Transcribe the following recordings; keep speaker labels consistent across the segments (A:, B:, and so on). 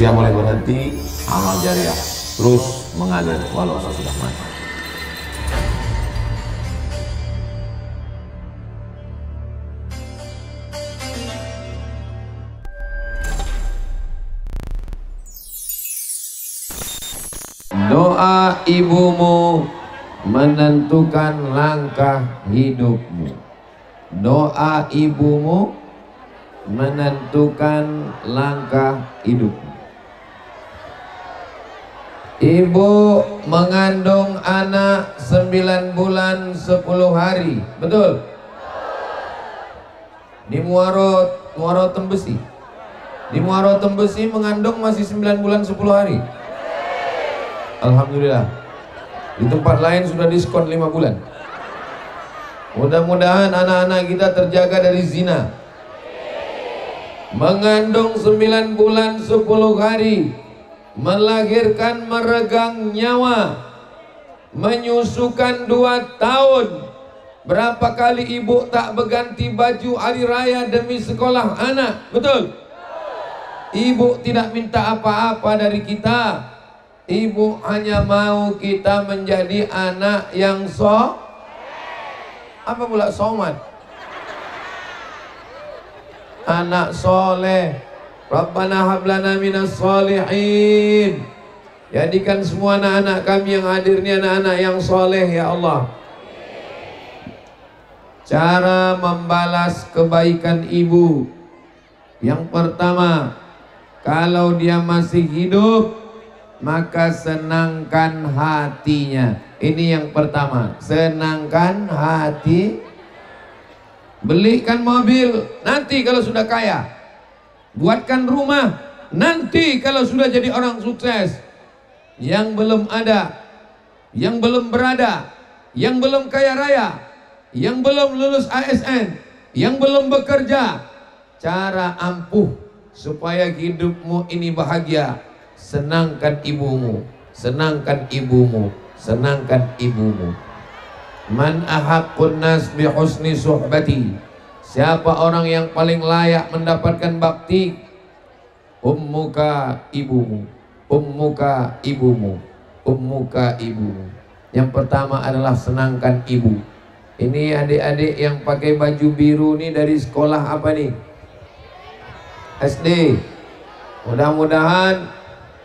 A: Manusia boleh berhenti, amal jariah terus mengalir walau sudah mati. Doa ibumu menentukan langkah hidupmu. Doa ibumu menentukan langkah hidupmu. Ibu mengandung anak 9 bulan 10 hari, betul? Di Muaro Tembesi. Di Muaro Tembesi mengandung masih 9 bulan 10 hari. Alhamdulillah. Di tempat lain sudah diskon 5 bulan. Mudah-mudahan anak-anak kita terjaga dari zina. Mengandung 9 bulan 10 hari, melahirkan meregang nyawa, menyusukan 2 tahun. Berapa kali ibu tak berganti baju hari raya demi sekolah anak, betul? Ibu tidak minta apa-apa dari kita. Ibu hanya mau kita menjadi anak yang apa pula somat? Anak soleh. Rabbana hablana minas solihin. Jadikan semua anak-anak kami yang hadir ini anak-anak yang soleh ya Allah. Cara membalas kebaikan ibu. Yang pertama, kalau dia masih hidup, maka senangkan hatinya. Ini yang pertama, senangkan hati. Belikan mobil nanti kalau sudah kaya. Buatkan rumah nanti kalau sudah jadi orang sukses. Yang belum ada, yang belum berada, yang belum kaya raya, yang belum lulus ASN, yang belum bekerja, cara ampuh supaya hidupmu ini bahagia. Senangkan ibumu, senangkan ibumu, senangkan ibumu. Man ahaqqun nas bi husni suhbati. Siapa orang yang paling layak mendapatkan bakti? Ummuka, ibumu. Ummuka, ibumu. Ummuka, ibumu. Yang pertama adalah senangkan ibu. Ini adik-adik yang pakai baju biru nih dari sekolah apa nih? SD. Mudah-mudahan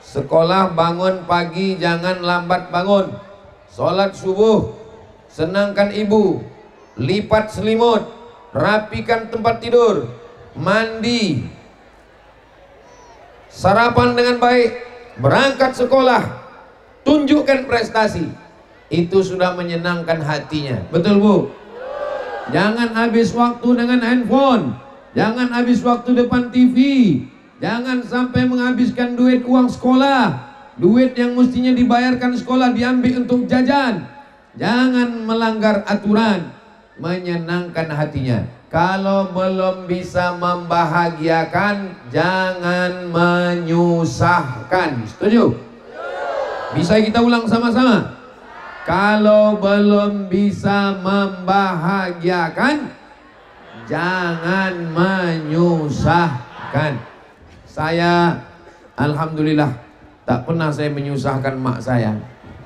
A: sekolah bangun pagi, jangan lambat bangun. Sholat subuh, senangkan ibu. Lipat selimut, rapikan tempat tidur, mandi, sarapan dengan baik, berangkat sekolah, tunjukkan prestasi. Itu sudah menyenangkan hatinya. Betul Bu? Jangan habis waktu dengan handphone, jangan habis waktu depan TV, jangan sampai menghabiskan duit uang sekolah, duit yang mestinya dibayarkan sekolah diambil untuk jajan. Jangan melanggar aturan. Menyenangkan hatinya. Kalau belum bisa membahagiakan, jangan menyusahkan. Setuju? Bisa kita ulang sama-sama? Kalau belum bisa membahagiakan, jangan menyusahkan. Saya alhamdulillah tak pernah saya menyusahkan mak saya.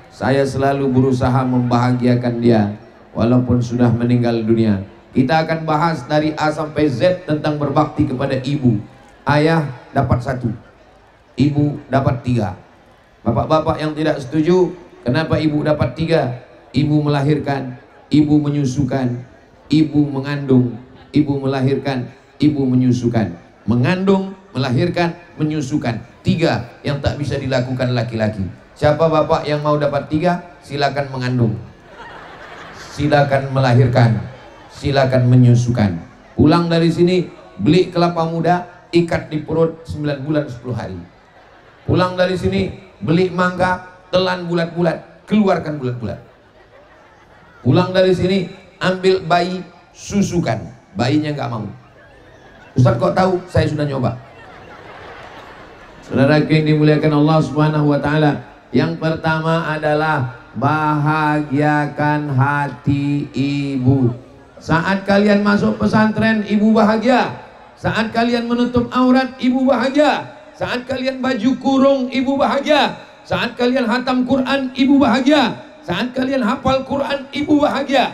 A: Saya selalu berusaha membahagiakan dia walaupun sudah meninggal dunia. Kita akan bahas dari A sampai Z tentang berbakti kepada ibu. Ayah dapat 1, ibu dapat 3. Bapak-bapak yang tidak setuju, kenapa ibu dapat 3? Ibu melahirkan, ibu menyusukan, ibu mengandung, ibu melahirkan, ibu menyusukan. Mengandung, melahirkan, menyusukan. 3 yang tak bisa dilakukan laki-laki. Siapa bapak yang mau dapat 3? Silakan mengandung, silakan melahirkan, silakan menyusukan. Pulang dari sini, beli kelapa muda, ikat di perut 9 bulan 10 hari. Pulang dari sini, beli mangga, telan bulat-bulat, keluarkan bulat-bulat. Pulang dari sini, ambil bayi, susukan. Bayinya nggak mau. Ustaz kok tahu? Saya sudah nyoba. Saudara yang dimuliakan Allah Subhanahu wa taala, yang pertama adalah bahagiakan hati ibu. Saat kalian masuk pesantren, ibu bahagia. Saat kalian menutup aurat, ibu bahagia. Saat kalian baju kurung, ibu bahagia. Saat kalian hatam Quran, ibu bahagia. Saat kalian hafal Quran, ibu bahagia.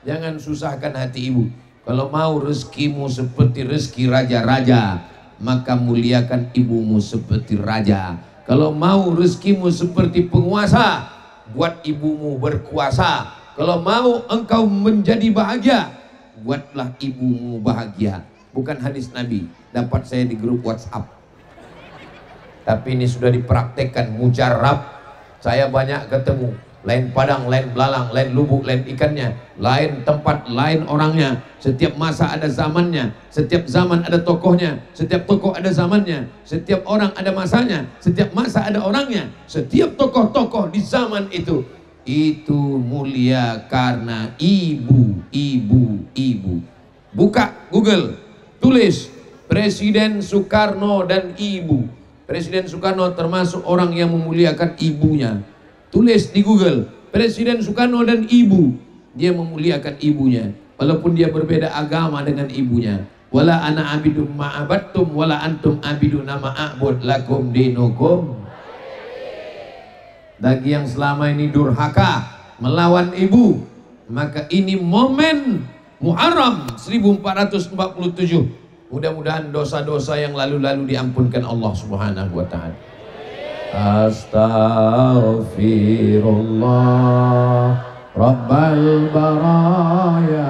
A: Jangan susahkan hati ibu. Kalau mau rezekimu seperti rezeki raja-raja, maka muliakan ibumu seperti raja. Kalau mau rezekimu seperti penguasa, buat ibumu berkuasa. Kalau mau engkau menjadi bahagia, buatlah ibumu bahagia. Bukan hadis Nabi, dapat saya di grup WhatsApp. Tapi ini sudah dipraktekkan, mujarab. Saya banyak ketemu, lain Padang, lain Belalang, lain Lubuk, lain ikannya, lain tempat, lain orangnya. Setiap masa ada zamannya, setiap zaman ada tokohnya, setiap tokoh ada zamannya, setiap orang ada masanya, setiap masa ada orangnya, setiap tokoh-tokoh di zaman itu mulia karena ibu. Buka Google, tulis Presiden Soekarno dan ibu. Presiden Soekarno termasuk orang yang memuliakan ibunya. Tulis di Google, Presiden Soekarno dan ibu. Dia memuliakan ibunya, walaupun dia berbeda agama dengan ibunya. Wala ana abidum ma'abattum wala antum abiduna ma'abud lakum dinukum. Bagi yang selama ini durhaka melawan ibu, maka ini momen Muharram 1447. Mudah-mudahan dosa-dosa yang lalu-lalu diampunkan Allah Subhanahu wa ta'ala. Astaghfirullah Rabbal baraya,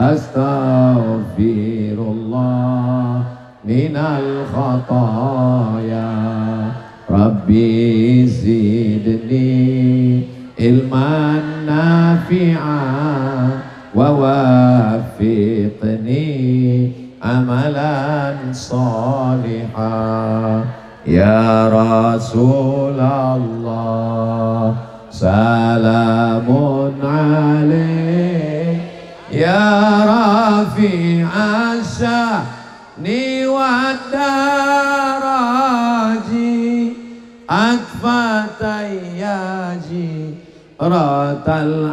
A: astaghfirullah minal khataya, Rabbi zidni ilman nafi'an wa wafiqni amalan salihah. Ya Rasulullah salamun alaik, ya rafi'a sya'ni wa daraji, akfatayyaji ratal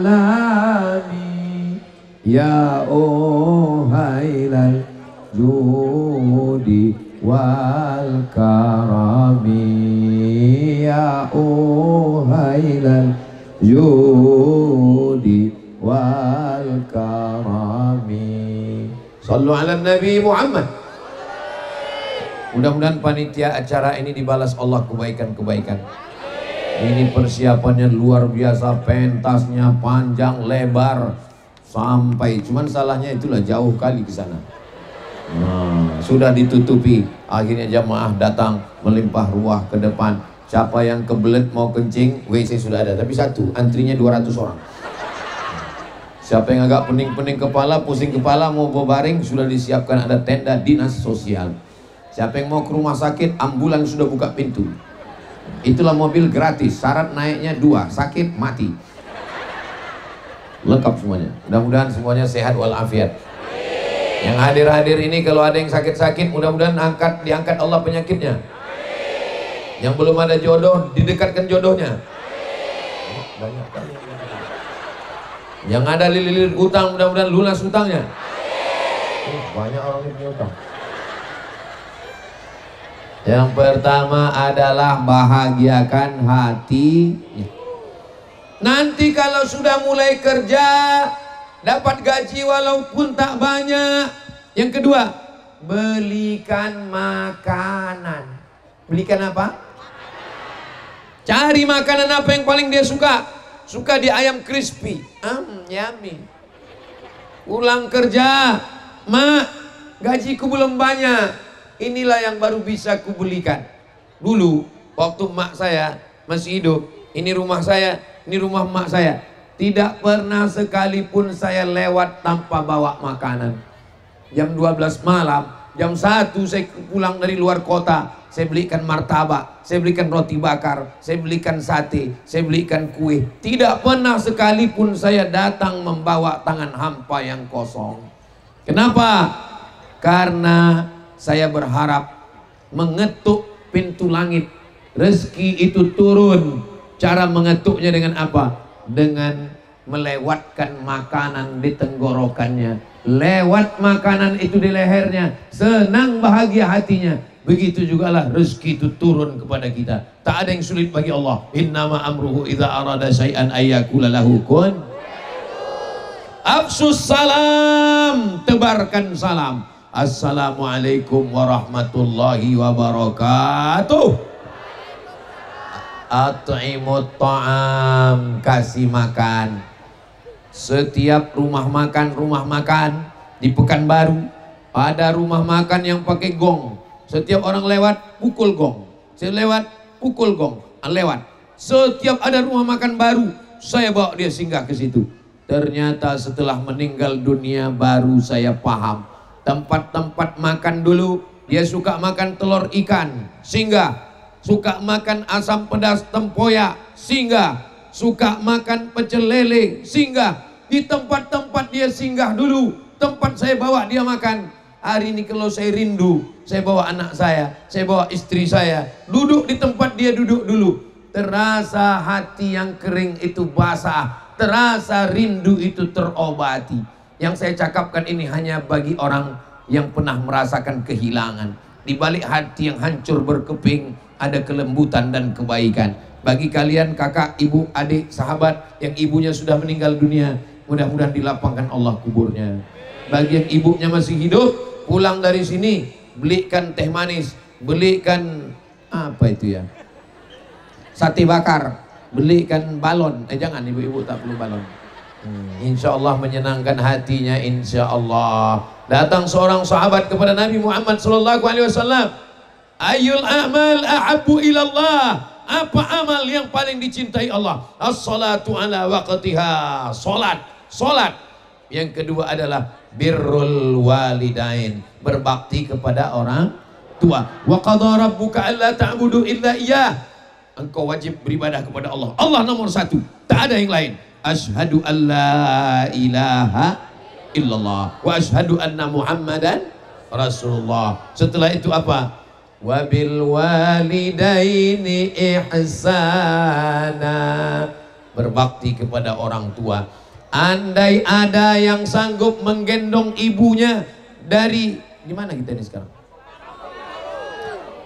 A: alami, ya uhailal judi wal karami, ya uhailal judi wal karami. Sallu ala Nabi Muhammad. Mudah-mudahan panitia acara ini dibalas Allah kebaikan-kebaikan. Ini persiapannya luar biasa, pentasnya panjang lebar sampai, cuman salahnya itulah jauh kali ke sana. Nah, sudah ditutupi, akhirnya jamaah datang melimpah ruah ke depan. Siapa yang kebelet mau kencing, WC sudah ada, tapi satu, antrinya 200 orang. Siapa yang agak pening-pening kepala, pusing kepala, mau berbaring, sudah disiapkan ada tenda dinas sosial. Siapa yang mau ke rumah sakit, ambulans sudah buka pintu. Itulah mobil gratis, syarat naiknya 2, sakit mati. Lengkap semuanya. Mudah-mudahan semuanya sehat walafiat. Yang hadir-hadir ini kalau ada yang sakit-sakit, mudah-mudahan diangkat Allah penyakitnya. Yang belum ada jodoh, didekatkan jodohnya. Banyak kali. Yang ada lilit utang, mudah-mudahan lunas utangnya. Banyak orang yang punya utang. Yang pertama adalah bahagiakan hati. Nanti kalau sudah mulai kerja, dapat gaji walaupun tak banyak. Yang kedua, belikan makanan. Belikan apa? Cari makanan apa yang paling dia suka. Suka di ayam crispy. Yummy. Pulang kerja, mak, gajiku belum banyak. Inilah yang baru bisa kubelikan. Dulu, waktu mak saya masih hidup, ini rumah saya, ini rumah mak saya. Tidak pernah sekalipun saya lewat tanpa bawa makanan. Jam 12 malam, jam 1 saya pulang dari luar kota, saya belikan martabak, saya belikan roti bakar, saya belikan sate, saya belikan kue. Tidak pernah sekalipun saya datang membawa tangan hampa yang kosong. Kenapa? Karena saya berharap mengetuk pintu langit, rezeki itu turun. Cara mengetuknya dengan apa? Dengan melewatkan makanan di tenggorokannya. lewat makanan itu di lehernya, senang bahagia hatinya. Begitu jugalah rezeki itu turun kepada kita. Tak ada yang sulit bagi Allah. Innama amruhu idza arada syai'an ayyakula lahu kun. Afsus salam, tebarkan salam. Assalamualaikum warahmatullahi wabarakatuh. At'imut ta'am, kasih makan. Setiap rumah makan di Pekanbaru ada rumah makan yang pakai gong. Setiap orang lewat pukul gong, lewat pukul gong, lewat. Setiap ada rumah makan baru, saya bawa dia singgah ke situ. Ternyata setelah meninggal dunia baru saya paham. Tempat-tempat makan dulu, dia suka makan telur ikan, singgah. Suka makan asam pedas tempoyak, singgah. Suka makan pecel lele, singgah. Di tempat-tempat dia singgah dulu, tempat saya bawa dia makan. Hari ini kalau saya rindu, saya bawa anak saya bawa istri saya, duduk di tempat dia duduk dulu. Terasa hati yang kering itu basah, terasa rindu itu terobati. Yang saya cakapkan ini hanya bagi orang yang pernah merasakan kehilangan. Di balik hati yang hancur berkeping ada kelembutan dan kebaikan. Bagi kalian kakak, ibu, adik, sahabat yang ibunya sudah meninggal dunia, mudah-mudahan dilapangkan Allah kuburnya. Bagi yang ibunya masih hidup, pulang dari sini belikan teh manis, belikan apa itu ya, sate bakar, belikan balon. Jangan, ibu-ibu tak perlu balon. Insya Allah menyenangkan hatinya. Insya Allah. Datang seorang sahabat kepada Nabi Muhammad SAW. Ayul amal ahabbu ilallah. Apa amal yang paling dicintai Allah? As-salatu ala waqtiha. Salat. Yang kedua adalah birrul walidain, berbakti kepada orang tua. Wa qadha rabbuka alla ta'budu illa iyyah. Engkau wajib beribadah kepada Allah. Allah nomor satu, tak ada yang lain. Asyhadu an la ilaha illallah wa asyhadu anna Muhammadan Rasulullah. Setelah itu apa? Wabil walidaini ihsana, berbakti kepada orang tua. Andai ada yang sanggup menggendong ibunya dari, di mana kita ini sekarang?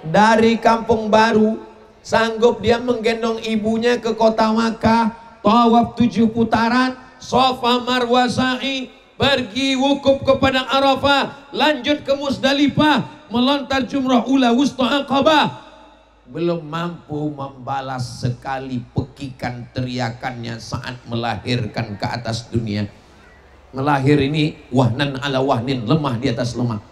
A: Dari Kampung Baru, sanggup dia menggendong ibunya ke kota Makkah, tawaf 7 putaran, Safa Marwah sa'i, pergi wukuf ke Padang Arafah, lanjut ke Musdalifah, melontar jumrah ula wusta Aqabah, belum mampu membalas sekali pekikan teriakannya saat melahirkan ke atas dunia. Melahir ini wahnan ala wahnin, lemah di atas lemah.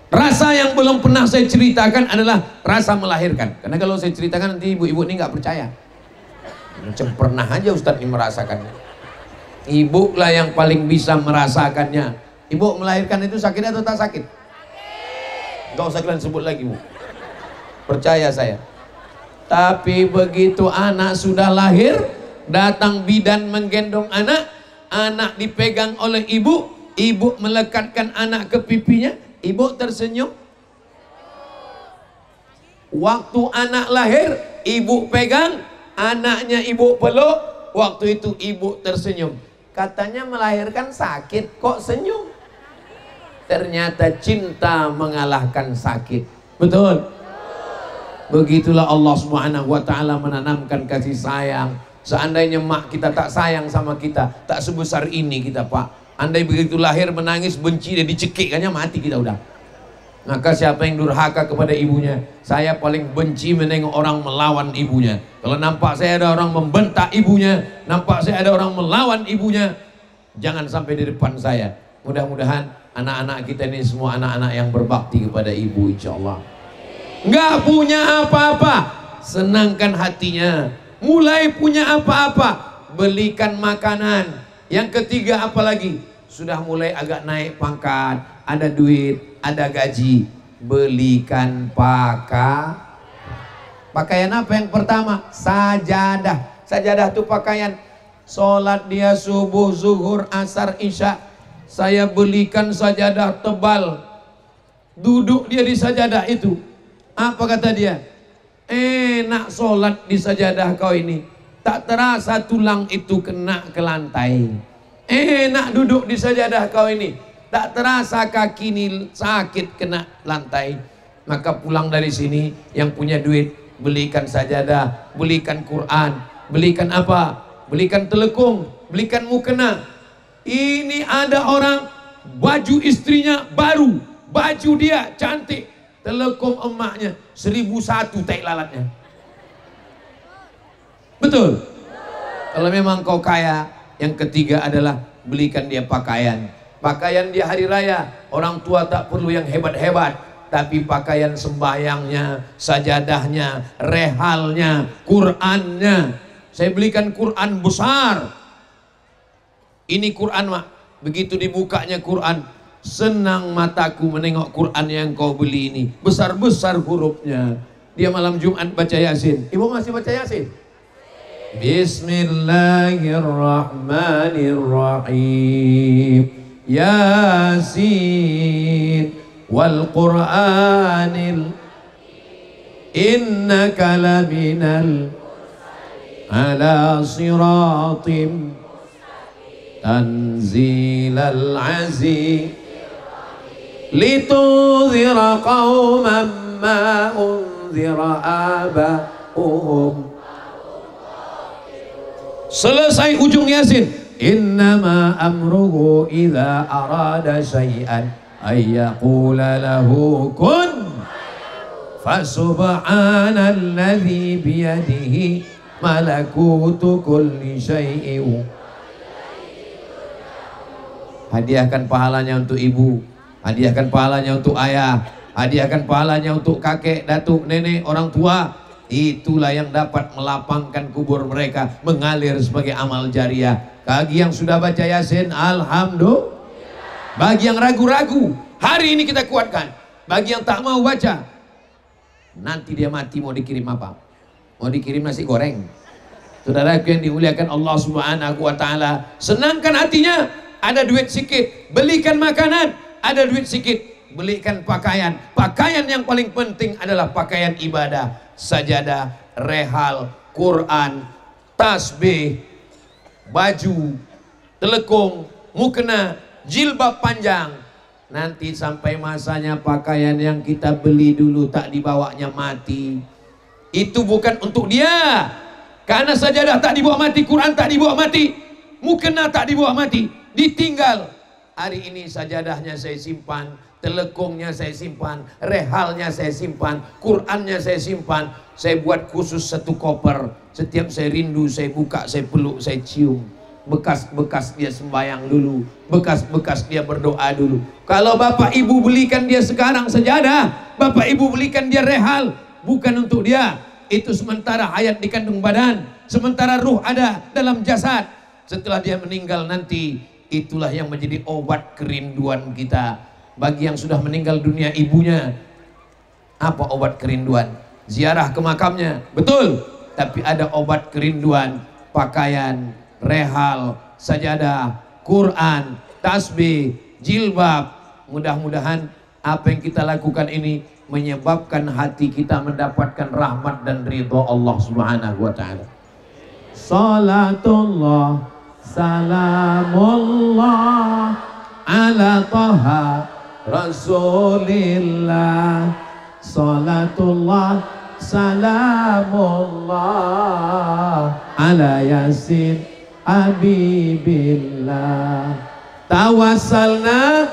A: Rasa yang belum pernah saya ceritakan adalah rasa melahirkan. Karena kalau saya ceritakan nanti ibu-ibu ini nggak percaya. Macam pernah aja Ustadz ini merasakannya. Ibu lah yang paling bisa merasakannya. Ibu melahirkan itu sakit atau tak sakit? Gak usah kalian sebut lagi, Bu. Percaya saya. Tapi begitu anak sudah lahir, datang bidan menggendong anak, anak dipegang oleh ibu, ibu melekatkan anak ke pipinya, ibu tersenyum. Waktu anak lahir, ibu pegang, anaknya ibu peluk, waktu itu ibu tersenyum. Katanya melahirkan sakit, kok senyum? Ternyata cinta mengalahkan sakit. Betul? Begitulah Allah Subhanahu wa ta'ala menanamkan kasih sayang. Seandainya mak kita tak sayang sama kita, tak sebesar ini kita, Pak. Andai begitu lahir menangis, benci, dia dicekik, kayaknya mati kita udah. Maka siapa yang durhaka kepada ibunya? Saya paling benci menengok orang melawan ibunya. Kalau nampak saya ada orang membentak ibunya, nampak saya ada orang melawan ibunya, jangan sampai di depan saya. Mudah-mudahan anak-anak kita ini semua anak-anak yang berbakti kepada ibu, insya Allah. Nggak punya apa-apa, senangkan hatinya. Mulai punya apa-apa, belikan makanan. Yang ketiga apalagi? Sudah mulai agak naik pangkat, ada duit, ada gaji, belikan pakaian. Apa yang pertama? Sajadah. Sajadah itu pakaian. Sholat dia subuh, zuhur, asar, isya, saya belikan sajadah tebal. Duduk dia di sajadah itu. Apa kata dia? Enak sholat di sajadah kau ini. Tak terasa tulang itu kena ke lantai. Enak duduk di sajadah kau ini, tak terasa kaki ini sakit kena lantai. Maka pulang dari sini yang punya duit, belikan sajadah, belikan Quran, belikan apa? Belikan telekung, belikan mukena. Ini ada orang baju istrinya baru, baju dia cantik, telekung emaknya 1001 tai lalatnya. Betul? Kalau memang kau kaya, yang ketiga adalah belikan dia pakaian. Pakaian di hari raya, orang tua tak perlu yang hebat-hebat, tapi pakaian sembahyangnya, sajadahnya, rehalnya, Qurannya. Saya belikan Quran besar. Ini Quran, mak. Begitu dibukanya Quran, senang mataku menengok Quran yang kau beli ini. Besar-besar hurufnya. Dia malam Jumat baca Yasin. Ibu masih baca Yasin? Bismillahirrahmanirrahim. Yasin wal Qur'anil innaka laminal ala siratim tanzilal aziz litudhira qauman ma unzira aba'uhum. Selesai ujung Yasin, innama amruhu idza arada syai'an ayyaqula lahu kun fasubhanalladzi biyadihi malakutu kulli syai'in. Hadiahkan pahalanya untuk ibu, hadiahkan pahalanya untuk ayah, hadiahkan pahalanya untuk kakek, datuk, nenek, orang tua. Itulah yang dapat melapangkan kubur mereka, mengalir sebagai amal jariah. Bagi yang sudah baca Yasin, alhamdulillah. Bagi yang ragu-ragu, hari ini kita kuatkan. Bagi yang tak mau baca, nanti dia mati mau dikirim apa? Mau dikirim nasi goreng. Saudaraku yang dimuliakan Allah Subhanahu wa taala, senangkan hatinya. Ada duit sikit, belikan makanan. Ada duit sikit, belikan pakaian. Pakaian yang paling penting adalah pakaian ibadah. Sajadah, rehal, Quran, tasbih, baju, telekung, mukena, jilbab panjang. Nanti sampai masanya pakaian yang kita beli dulu tak dibawanya mati. Itu bukan untuk dia. Karena sajadah tak dibawa mati, Quran tak dibawa mati, mukena tak dibawa mati, ditinggal. Hari ini sajadahnya saya simpan, telekungnya saya simpan, rehalnya saya simpan, Qurannya saya simpan. Saya buat khusus satu koper. Setiap saya rindu saya buka, saya peluk, saya cium. Bekas-bekas dia sembahyang dulu, bekas-bekas dia berdoa dulu. Kalau bapak ibu belikan dia sekarang sajadah, bapak ibu belikan dia rehal, bukan untuk dia. Itu sementara hayat di kandung badan, sementara ruh ada dalam jasad. Setelah dia meninggal nanti, itulah yang menjadi obat kerinduan kita. Bagi yang sudah meninggal dunia ibunya, apa obat kerinduan? Ziarah ke makamnya, betul. Tapi ada obat kerinduan, pakaian, rehal, sajadah, Quran, tasbih, jilbab. Mudah-mudahan apa yang kita lakukan ini menyebabkan hati kita mendapatkan rahmat dan ridho Allah Subhanahu wa taala. Salatullah salamullah ala taha rasulillah. Salatullah salamullah ala yasin habibillah. Tawassalna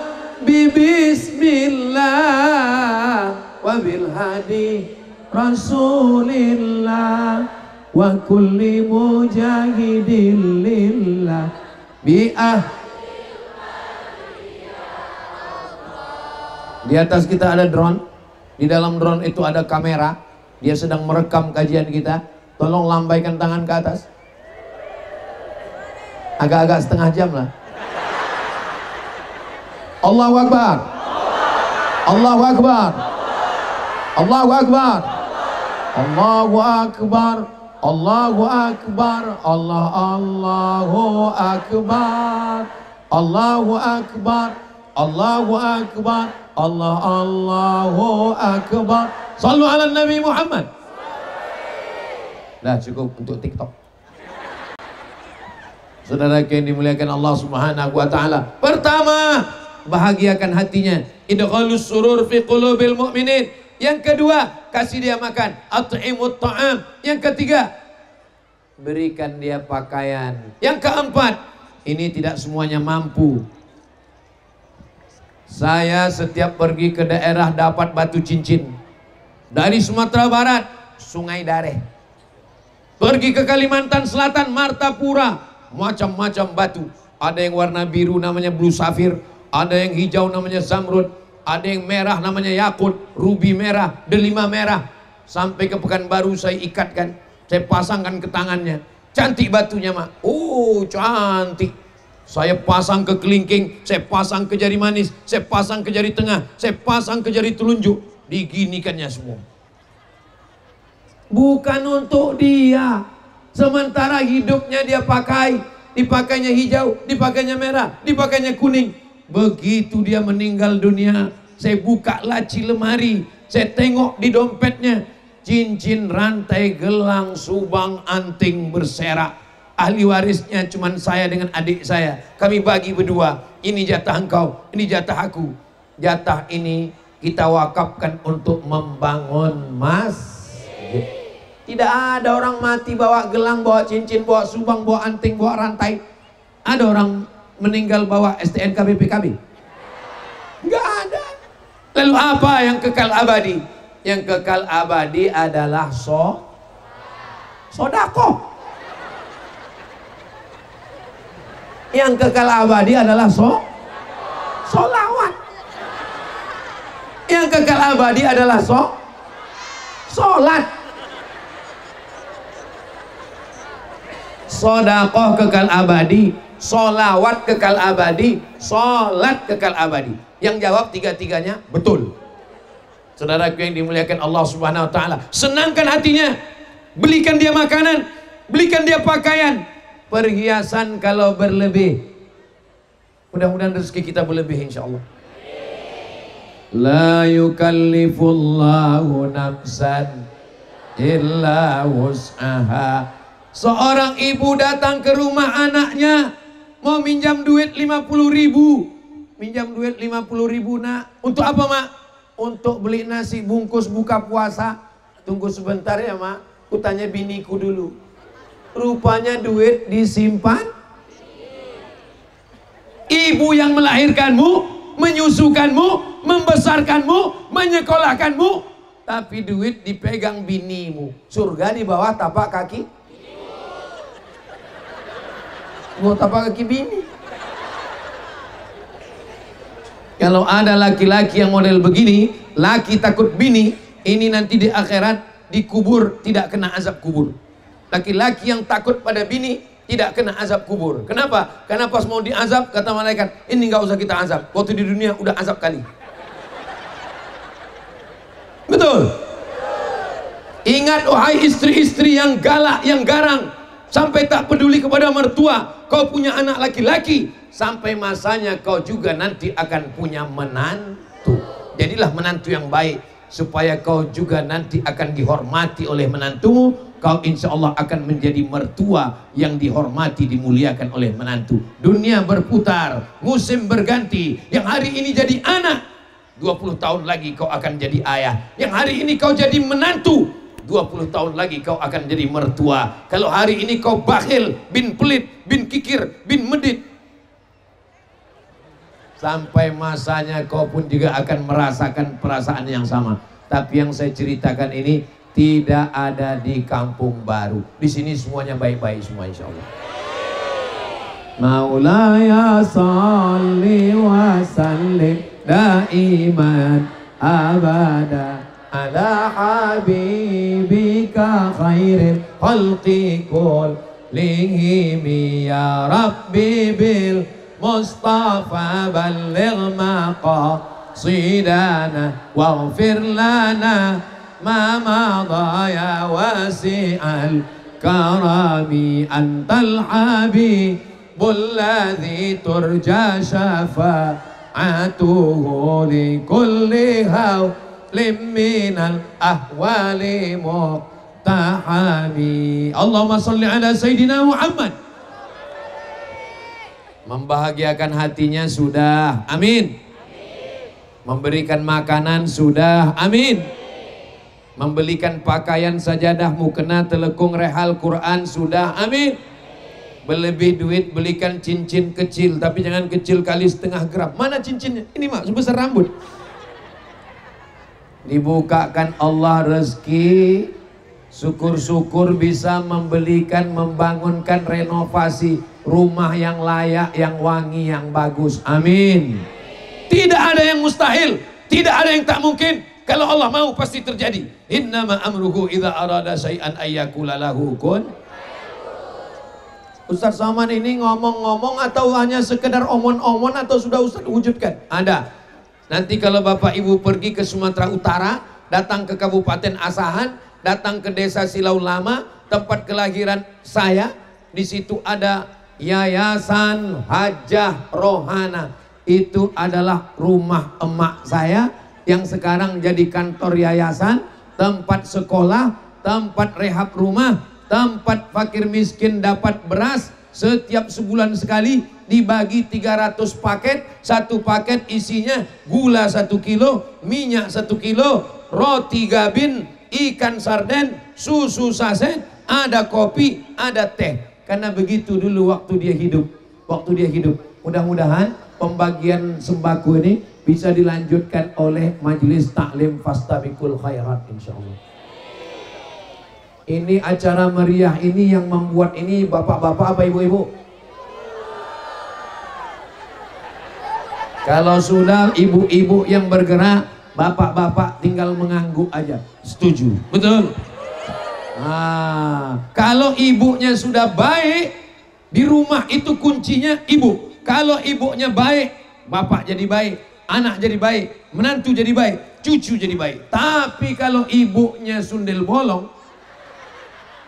A: bi bismillah wa bil hadi rasulillah wa kulli mujahidin lillah bi Di atas kita ada drone. Di dalam drone itu ada kamera. Dia sedang merekam kajian kita. Tolong lambaikan tangan ke atas. Agak-agak setengah jam lah. Allahu Akbar. Allahu Akbar. Allahu Akbar. Allahu Akbar. Allahu Akbar. Allahu Akbar. Allahu Akbar. Allahu Akbar. Allahu Akbar. Sallu ala Nabi Muhammad. Nah, cukup untuk TikTok. Saudara yang dimuliakan Allah Subhanahu wa taala. Pertama, bahagiakan hatinya. Idkhalus surur fi qulubil mu'minin. Yang kedua, kasih dia makan. At'imut ta'am. Yang ketiga, berikan dia pakaian. Yang keempat, ini tidak semuanya mampu. Saya setiap pergi ke daerah dapat batu cincin. Dari Sumatera Barat, Sungai Dareh. Pergi ke Kalimantan Selatan, Martapura, macam-macam batu. Ada yang warna biru namanya blue safir, ada yang hijau namanya zamrud, ada yang merah namanya yakut, ruby merah, delima merah. Sampai ke Pekanbaru saya ikatkan, saya pasangkan ke tangannya. Cantik batunya, Mak. Oh, cantik. Saya pasang ke kelingking, saya pasang ke jari manis, saya pasang ke jari tengah, saya pasang ke jari telunjuk. Diginikannya semua. Bukan untuk dia. Sementara hidupnya dia pakai, dipakainya hijau, dipakainya merah, dipakainya kuning. Begitu dia meninggal dunia, saya buka laci lemari, saya tengok di dompetnya, cincin, rantai, gelang, subang, anting berserak. Ahli warisnya cuman saya dengan adik saya. Kami bagi berdua. Ini jatah engkau, ini jatah aku. Jatah ini kita wakafkan untuk membangun masjid. Tidak ada orang mati bawa gelang, bawa cincin, bawa subang, bawa anting, bawa rantai. Ada orang meninggal bawa STNK BPKB? Enggak ada. Lalu apa yang kekal abadi? Yang kekal abadi adalah sodako. Yang kekal abadi adalah solawat. Yang kekal abadi adalah solat. Sodakoh kekal abadi, solawat kekal abadi, solat kekal abadi. Yang jawab tiga-tiganya betul. Saudaraku yang dimuliakan Allah Subhanahu wa taala, senangkan hatinya, belikan dia makanan, belikan dia pakaian, perhiasan kalau berlebih. Mudah-mudahan rezeki kita berlebih insyaallah. La yukallifullahu nafsan illa wus'aha. Seorang ibu datang ke rumah anaknya, mau minjam duit 50.000. Minjam duit 50.000, nak. Untuk apa, Mak? Untuk beli nasi bungkus buka puasa. Tunggu sebentar ya, Mak. Kutanya biniku dulu. Rupanya duit disimpan. Ibu yang melahirkanmu, menyusukanmu, membesarkanmu, menyekolahkanmu, tapi duit dipegang binimu. Surga di bawah tapak kaki. Mau tapak kaki bini. Kalau ada laki-laki yang model begini, laki takut bini, ini nanti di akhirat dikubur tidak kena azab kubur. Laki-laki yang takut pada bini tidak kena azab kubur. Kenapa? Karena pas mau diazab kata malaikat, ini nggak usah kita azab. Waktu di dunia udah azab kali. Betul. Ingat wahai istri-istri yang galak, yang garang, sampai tak peduli kepada mertua. Kau punya anak laki-laki, sampai masanya kau juga nanti akan punya menantu. Jadilah menantu yang baik, supaya kau juga nanti akan dihormati oleh menantumu. Kau insya Allah akan menjadi mertua yang dihormati, dimuliakan oleh menantu. Dunia berputar, musim berganti. Yang hari ini jadi anak, 20 tahun lagi kau akan jadi ayah. Yang hari ini kau jadi menantu, 20 tahun lagi kau akan jadi mertua. Kalau hari ini kau bakhil, bin pelit, bin kikir, bin medit, sampai masanya kau pun juga akan merasakan perasaan yang sama. Tapi yang saya ceritakan ini tidak ada di Kampung Baru. Di sini semuanya baik-baik semua insya Allah. Maulaya salli wa sallim daiman abada ala habibika khairil khalqi kullihim ya rabbi bil mustafa balligh maqasidana waghfir lana ma madha ya wasi'al karami antal habibul ladzi turja syafa'atuhu li kulli haw minal ahwali muqtahami. Allahumma salli ala Sayyidina Muhammad. Membahagiakan hatinya sudah, amin. Memberikan makanan sudah, amin. Membelikan pakaian sajadah mukena telekung rehal Quran sudah, amin. Berlebih duit belikan cincin kecil, tapi jangan kecil kali setengah gram. Mana cincinnya? Ini mak sebesar rambut. Dibukakan Allah rezeki, syukur-syukur bisa membelikan, membangunkan, renovasi rumah yang layak, yang wangi, yang bagus, amin. Tidak ada yang mustahil, tidak ada yang tak mungkin. Kalau Allah mau pasti terjadi. Innama amruhu idza arada syai'an ayyakula lahu kun. Ustaz Saman ini ngomong-ngomong atau hanya sekedar omon-omon atau sudah Ustaz wujudkan? Ada. Nanti kalau Bapak Ibu pergi ke Sumatera Utara, datang ke Kabupaten Asahan, datang ke Desa Silau Lama, tempat kelahiran saya, di situ ada Yayasan Hajah Rohana. Itu adalah rumah emak saya yang sekarang jadi kantor yayasan, tempat sekolah, tempat rehab rumah, tempat fakir miskin dapat beras. Setiap sebulan sekali dibagi 300 paket. Satu paket isinya gula 1 kilo, minyak 1 kilo, roti gabin, ikan sarden, susu saset, ada kopi, ada teh. Karena begitu dulu waktu dia hidup. Mudah-mudahan pembagian sembako ini bisa dilanjutkan oleh majelis taklim Fastabiqul Khairat insyaallah. Ini acara meriah ini yang membuat ini bapak-bapak apa ibu-ibu? Kalau sudah ibu-ibu yang bergerak, bapak-bapak tinggal mengangguk aja. Setuju? Betul? Kalau ibunya sudah baik, di rumah itu kuncinya ibu. Kalau ibunya baik, bapak jadi baik, anak jadi baik, menantu jadi baik, cucu jadi baik. Tapi kalau ibunya sundel bolong,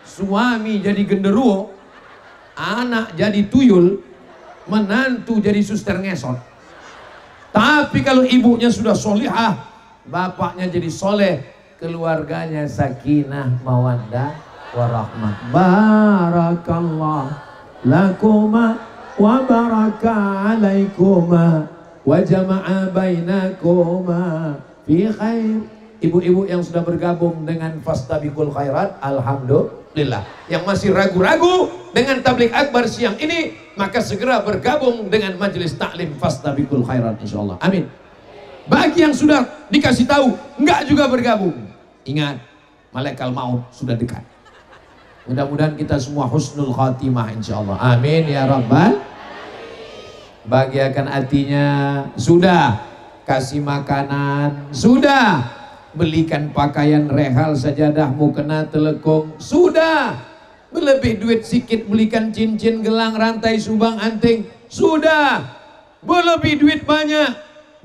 A: suami jadi genderuwo, anak jadi tuyul, menantu jadi suster ngesot. Tapi kalau ibunya sudah solihah, bapaknya jadi soleh, keluarganya sakinah, mawaddah, warahmah. Barakallah lakuma wa baraka alaikuma wa jama'a bainakuma fi khair. Ibu-ibu yang sudah bergabung dengan Fastabiqul Khairat, alhamdulillah. Yang masih ragu-ragu dengan tabligh akbar siang ini, maka segera bergabung dengan majelis taklim Fastabiqul Khairat insyaallah. Amin. Bagi yang sudah dikasih tahu enggak juga bergabung, ingat malaikat maut sudah dekat. Mudah-mudahan kita semua husnul khatimah insyaallah. Amin ya rabbal. Bahagiakan hatinya sudah, kasih makanan sudah, belikan pakaian rehal sajadah mukena telekung sudah, berlebih duit sikit belikan cincin gelang rantai subang anting sudah, berlebih duit banyak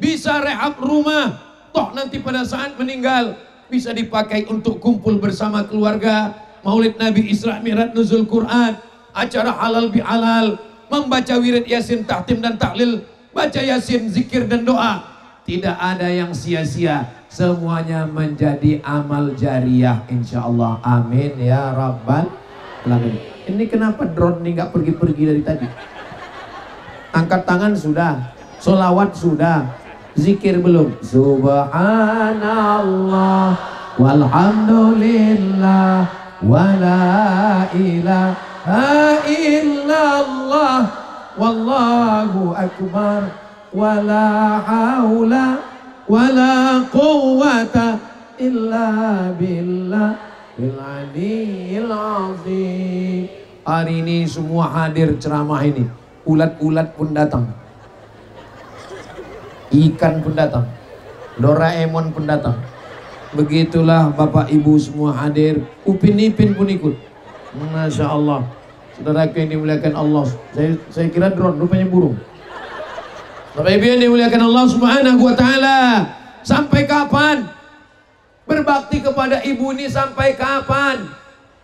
A: bisa rehab rumah, toh nanti pada saat meninggal bisa dipakai untuk kumpul bersama keluarga, maulid Nabi, Isra Mi'raj, nuzul Quran, acara halal bihalal, membaca wirid yasin, tahtim dan tahlil, baca yasin, zikir dan doa. Tidak ada yang sia-sia, semuanya menjadi amal jariah insyaallah. Amin ya rabbal alamin. Ini kenapa drone ini nggak pergi-pergi dari tadi? Angkat tangan sudah, solawat sudah, zikir belum? Subhanallah walhamdulillah wala ilaha illallah wallahu akbar wala haula wala quwwata illa billah bil aliyil azim. Hari ini semua hadir ceramah ini. Ulat-ulat pun datang, ikan pun datang, Doraemon pun datang. Begitulah Bapak Ibu semua hadir. Upin Ipin pun ikut. Masya Allah. Saudaraku yang dimuliakan Allah, saya kira drone, rupanya burung. Bapak Ibu yang dimuliakan Allah Subhanahu wa Ta'ala, sampai kapan berbakti kepada ibu ini? Sampai kapan?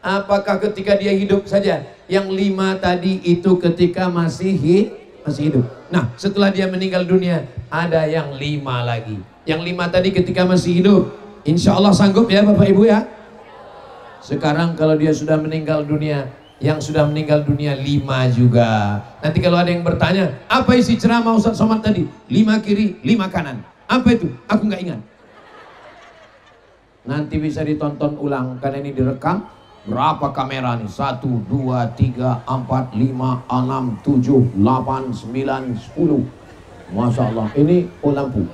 A: Apakah ketika dia hidup saja? Yang 5 tadi itu ketika masih hidup. Nah, setelah dia meninggal dunia ada yang 5 lagi. Yang 5 tadi ketika masih hidup, insya Allah sanggup ya Bapak Ibu ya. Sekarang kalau dia sudah meninggal dunia, Yang sudah meninggal dunia 5 juga. Nanti kalau ada yang bertanya, apa isi ceramah Ustaz Somad tadi? 5 kiri, 5 kanan. Apa itu? Aku nggak ingat. Nanti bisa ditonton ulang karena ini direkam. Berapa kamera nih? 1, 2, 3, 4, 5, 6, 7, 8, 9, 10. Masya Allah. Ini lampu.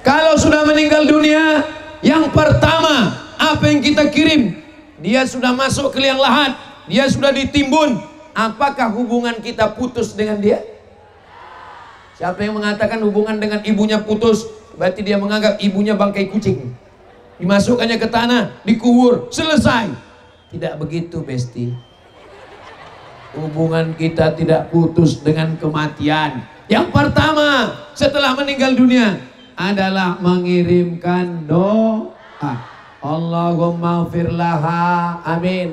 A: Kalau sudah meninggal dunia, yang pertama apa yang kita kirim? Dia sudah masuk ke liang lahat, dia sudah ditimbun. Apakah hubungan kita putus dengan dia? Siapa yang mengatakan hubungan dengan ibunya putus, berarti dia menganggap ibunya bangkai kucing. Dimasukkannya ke tanah, dikubur, selesai. Tidak begitu, Besti. Hubungan kita tidak putus dengan kematian. Yang pertama setelah meninggal dunia adalah mengirimkan doa. Allahumma firlaha, amin.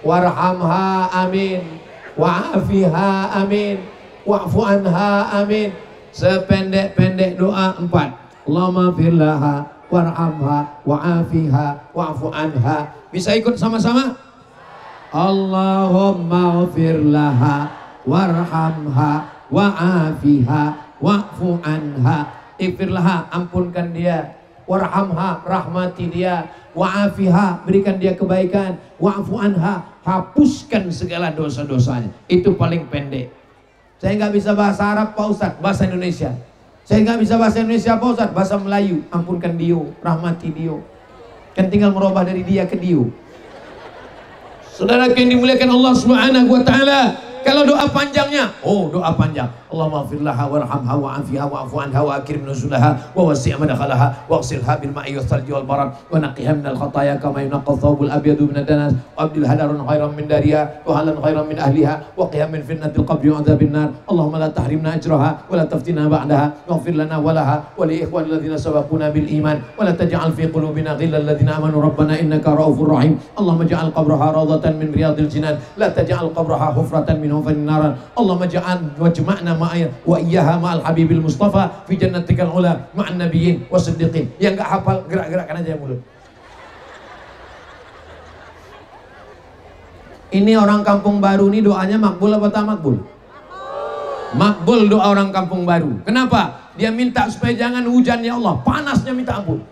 A: Warhamha, amin. Wa'afiha, amin. Wa'fu anha, amin. Sependek-pendek doa 4. Allahumma firlaha, warhamha, wa'afiha, wa'fu anha. Bisa ikut sama-sama? Allahumma firlaha, warhamha, wa'afiha, wa'fu anha. Ighfirlaha, ampunkan dia. Warhamha, rahmati dia. Wa'afiha, berikan dia kebaikan. Wa'fu anha, hapuskan segala dosa-dosanya. Itu paling pendek. Saya nggak bisa bahasa Arab Pak Ustadz, bahasa Indonesia. Saya nggak bisa bahasa Indonesia Pak Ustadz, bahasa Melayu. Ampunkan dia, rahmati dia. Kan tinggal merubah dari dia ke dia. Saudara yang dimuliakan Allah Subhanahu wa taala, kalau doa panjangnya, doa panjang. Allahumma firlaha warhamha wa'afiha wa'fu anha wa akrim nuzulaha wa wasi' madkhalaha waghsilha bil ma'i wath-thalji wal barad wa naqqiha minal khataaya kama yunqqa thawbul abyadu minad danas wa abdil hadarun khairan min dariha wa halan khairan min ahliha wa qihha min fitnatil qabri wa adzabin nar. Allahumma la tahrimna ajraha wa la taftina ba'daha waghfir lana wa laha wa li ikhwanil ladzina sabaquna bil iman wa la taj'al fi qulubina ghillal ladzina amanu rabbana innaka ra'ufur rahim. Allahumma ij'al qabraha rawdatan min riyadil jinan la taj'al qabraha hufratan min hufrin nar. Allahumma ij'al wajma'na wa iyyaha ma'al habibil mustafa fi jannatikal ula ma'an nabiyyin wasiddiqin. Yang enggak hafal gerak-gerakkan aja mulut. Ini orang kampung baru ini doanya makbul apa tak makbul? Makbul doa orang kampung baru. Kenapa? Dia minta supaya jangan hujan ya Allah, panasnya minta ampun.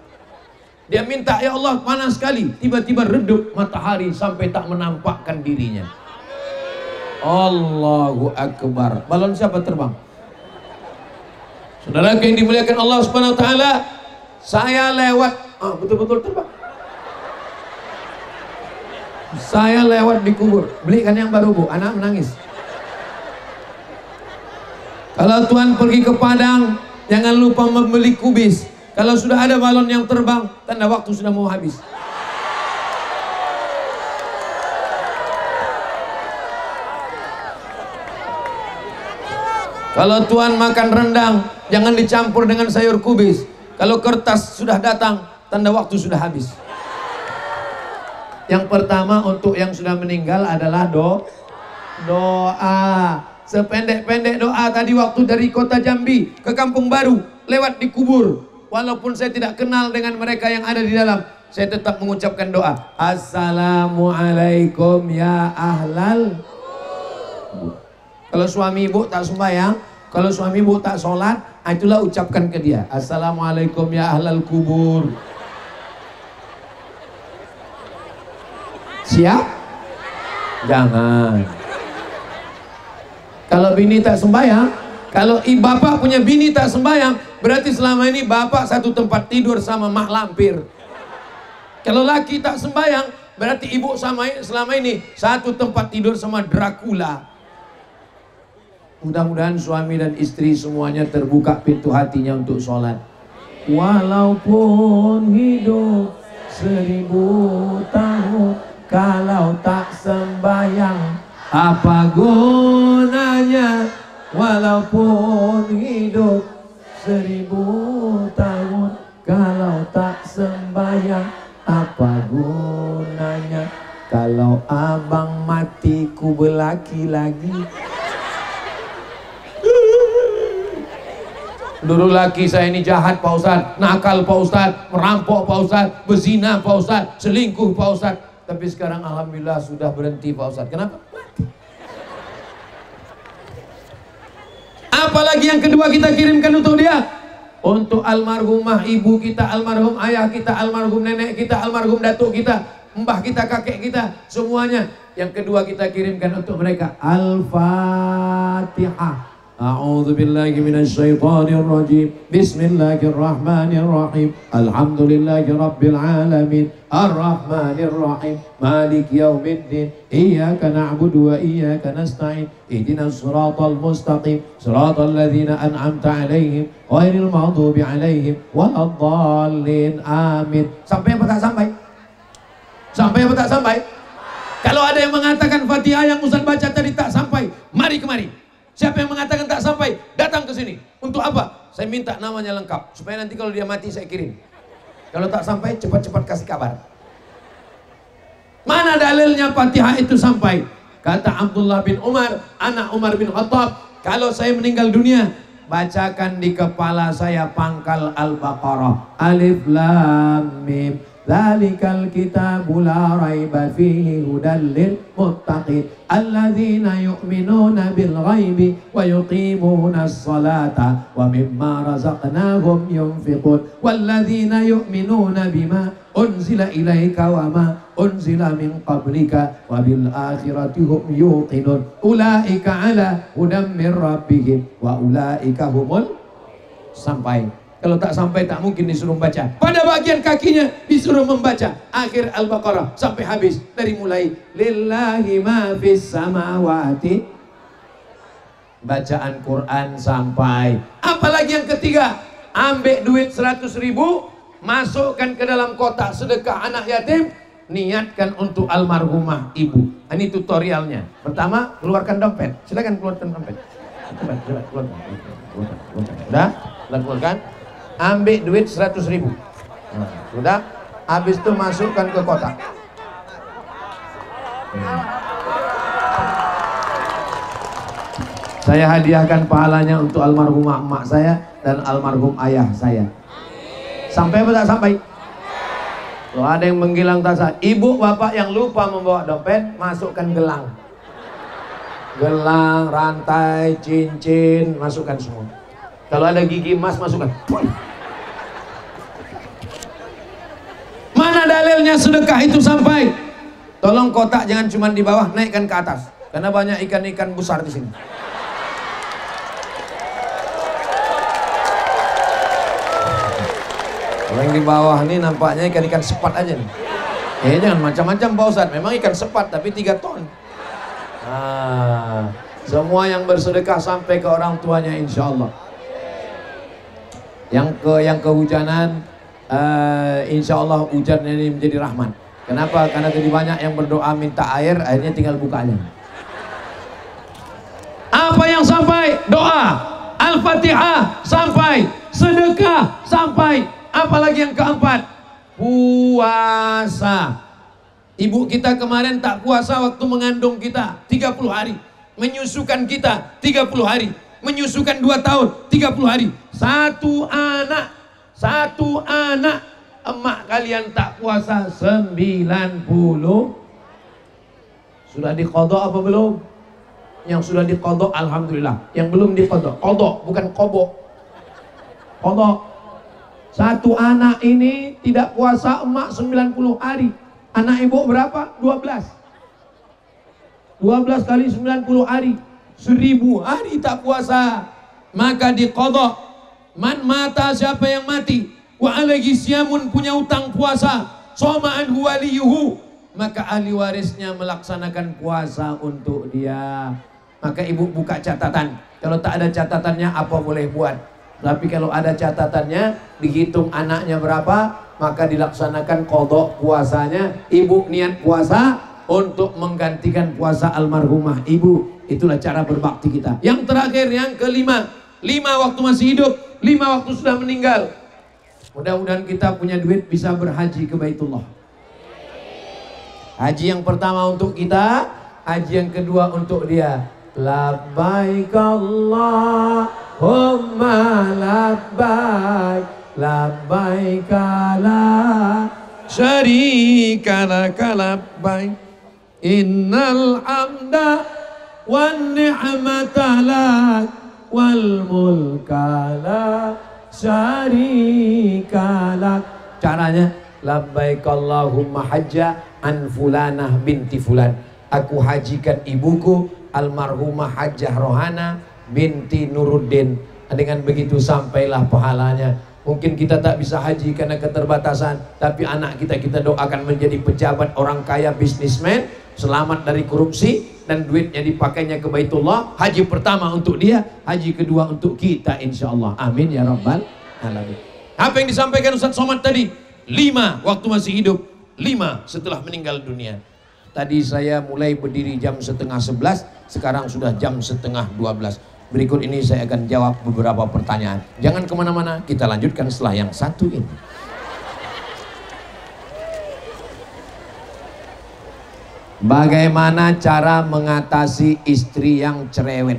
A: Dia minta ya Allah panas sekali, tiba-tiba redup matahari sampai tak menampakkan dirinya. Allahu Akbar. Balon siapa terbang? Saudara yang dimuliakan Allah Subhanahu wa taala, saya lewat betul-betul terbang. Saya lewat di kubur. Belikan yang baru, Bu. Anak menangis. Kalau Tuhan pergi ke Padang, jangan lupa membeli kubis. Kalau sudah ada balon yang terbang, tanda waktu sudah mau habis. Kalau Tuhan makan rendang, jangan dicampur dengan sayur kubis. Kalau kertas sudah datang, tanda waktu sudah habis. Yang pertama untuk yang sudah meninggal adalah doa. Sependek-pendek doa tadi waktu dari kota Jambi ke Kampung Baru, lewat di kubur. Walaupun saya tidak kenal dengan mereka yang ada di dalam, saya tetap mengucapkan doa. Assalamualaikum ya ahlal. Kalau suami ibu tak sembahyang, kalau suami ibu tak sholat, itulah ucapkan ke dia. Assalamualaikum ya ahlal kubur. Siap? Jangan. Kalau bini tak sembahyang, kalau bapak punya bini tak sembahyang, berarti selama ini bapak satu tempat tidur sama mak lampir. Kalau laki tak sembahyang, berarti ibu selama ini satu tempat tidur sama Dracula. Mudah-mudahan suami dan istri semuanya terbuka pintu hatinya untuk sholat. Walaupun hidup 1000 tahun, kalau tak sembahyang, apa gunanya? Walaupun hidup 1000 tahun, kalau tak sembahyang, apa gunanya? Kalau abang mati ku belaki lagi. Dulu laki saya ini jahat Pak Ustadz, nakal Pak Ustadz, merampok Pak Ustadz, berzina Pak Ustadz, selingkuh Pak Ustadz. Tapi sekarang alhamdulillah sudah berhenti Pak Ustadz. Kenapa? Apalagi yang kedua kita kirimkan untuk dia, untuk almarhumah ibu kita, almarhum ayah kita, almarhum nenek kita, almarhum datuk kita, mbah kita, kakek kita, semuanya. Yang kedua kita kirimkan untuk mereka. Al-Fatihah. A'udzu billahi minasyaitonir rajim. Bismillahirrahmanirrahim. Alhamdulillahi rabbil alamin. Arrahmanir rahim. Maliki yaumiddin. Iyyaka na'budu wa iyyaka nasta'in. Ihdinas siratal mustaqim. Siratal ladzina an'amta 'alaihim ghairil maghdubi 'alaihim waladdallin. Amin. Sampai apa tak sampai? Sampai apa tak sampai? Kalau ada yang mengatakan Fatihah yang Ustaz baca tadi tak sampai, mari kemari. Siapa yang mengatakan tak sampai, datang ke sini. Untuk apa? Saya minta namanya lengkap, supaya nanti kalau dia mati saya kirim. Kalau tak sampai, cepat-cepat kasih kabar. Mana dalilnya Fatihah itu sampai? Kata Abdullah bin Umar, anak Umar bin Khattab, kalau saya meninggal dunia, bacakan di kepala saya pangkal Al-Baqarah. Alif Lam Mim. Dzalikal kitabu la raiba fihi hudal lil muttaqin alladzina yu'minuna bil ghaibi wa yuqimunas salata wa mimma razaqnahum yunfiqun walladzina yu'minuna bima unzila ilaika wa ma unzila min qablika wa bil akhirati hum yuqinun ulaika ala hudam min rabbihim wa ulaika humul. Sampai. Kalau tak sampai tak mungkin disuruh membaca. Pada bagian kakinya disuruh membaca akhir Al-Baqarah sampai habis, dari mulai lillahi ma fis samawati, bacaan Quran sampai. Apalagi yang ketiga, ambil duit 100.000, masukkan ke dalam kotak sedekah anak yatim, niatkan untuk almarhumah ibu. Ini tutorialnya. Pertama, keluarkan dompet. Silakan keluarkan dompet. Coba keluarkan. Sudah? Keluarkan. Ambil duit 100.000. Nah, sudah. Habis itu masukkan ke kotak. Saya hadiahkan pahalanya untuk almarhumah emak saya dan almarhum ayah saya. Sampai apa tak sampai? Kalau ada yang menggilang tasa, ibu bapak yang lupa membawa dompet, masukkan gelang. Gelang, rantai, cincin, masukkan semua. Kalau ada gigi emas, masukkan. Mana dalilnya sedekah itu sampai? Tolong kotak jangan cuma di bawah, naikkan ke atas. Karena banyak ikan-ikan besar di sini. Kalau yang di bawah ini nampaknya ikan-ikan sepat aja nih. Jangan macam-macam Pak Ustadz. Memang ikan sepat tapi 3 ton. Nah, semua yang bersedekah sampai ke orang tuanya insya Allah. Yang kehujanan, insya Allah hujannya ini menjadi rahmat. Kenapa? Karena tadi banyak yang berdoa minta air, akhirnya tinggal bukanya. Apa yang sampai? Doa, Al-Fatihah sampai, sedekah sampai. Apalagi yang keempat? Puasa. Ibu kita kemarin tak puasa waktu mengandung kita 30 hari, menyusukan kita 30 hari, menyusukan 2 tahun 30 hari. Satu anak emak kalian tak puasa 90. Sudah diqodok apa belum? Yang sudah diqodok alhamdulillah. Yang belum diqodok, qodok bukan qobok, qodok. Satu anak ini tidak puasa emak 90 hari. Anak ibu berapa? 12. 12 kali 90 hari, 1000 hari tak puasa. Maka diqodok. Man mata, siapa yang mati, wa alaihi siyamun, punya utang puasa, soma anhu waliyuhu, maka ahli warisnya melaksanakan puasa untuk dia. Maka ibu buka catatan. Kalau tak ada catatannya apa boleh buat. Tapi kalau ada catatannya, dihitung anaknya berapa, maka dilaksanakan qodok puasanya. Ibu niat puasa untuk menggantikan puasa almarhumah ibu. Itulah cara berbakti kita. Yang terakhir, yang kelima, 5 waktu masih hidup, 5 waktu sudah meninggal. Mudah-mudahan kita punya duit bisa berhaji ke Baitullah. Haji yang pertama untuk kita, haji yang kedua untuk dia. Labbaik Allahumma labbaik, labbaik la syarika laka labbaik innal hamda wan ni'mata lak wal mulka la syarika lak. Caranya, labbaik Allahumma hajja an fulanah binti fulan. Aku hajikan ibuku almarhumah Hajjah Rohana binti Nuruddin. Dengan begitu sampailah pahalanya. Mungkin kita tak bisa haji karena keterbatasan, tapi anak kita doakan menjadi pejabat, orang kaya, bisnismen, selamat dari korupsi, dan duitnya dipakainya ke Baitullah. Haji pertama untuk dia, haji kedua untuk kita, insya Allah. Amin ya rabbal alamin. Apa yang disampaikan Ustaz Somad tadi? 5 waktu masih hidup, 5 setelah meninggal dunia. Tadi saya mulai berdiri jam setengah 11, sekarang sudah jam setengah 12. Berikut ini saya akan jawab beberapa pertanyaan. Jangan kemana-mana, kita lanjutkan setelah yang satu ini. Bagaimana cara mengatasi istri yang cerewet?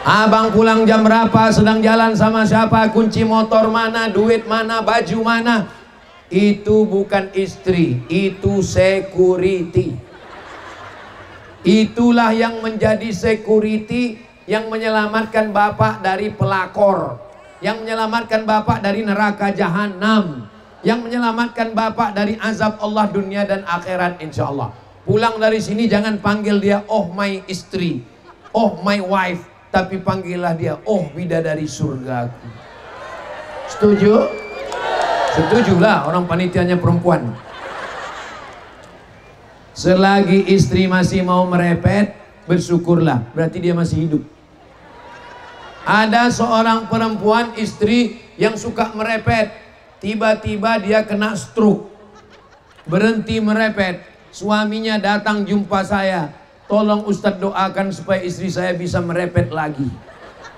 A: Abang pulang jam berapa, sedang jalan sama siapa, kunci motor mana, duit mana, baju mana. Itu bukan istri, itu security. Itulah yang menjadi security, yang menyelamatkan bapak dari pelakor, yang menyelamatkan bapak dari neraka jahanam, yang menyelamatkan bapak dari azab Allah dunia dan akhirat, insya Allah. Pulang dari sini jangan panggil dia oh my istri, oh my wife, tapi panggillah dia oh bidadari surgaku. Setuju? Setujulah, orang panitianya perempuan. Selagi istri masih mau merepet, bersyukurlah, berarti dia masih hidup. Ada seorang perempuan istri yang suka merepet, tiba-tiba dia kena stroke, berhenti merepet. Suaminya datang jumpa saya, tolong Ustadz doakan supaya istri saya bisa merepet lagi.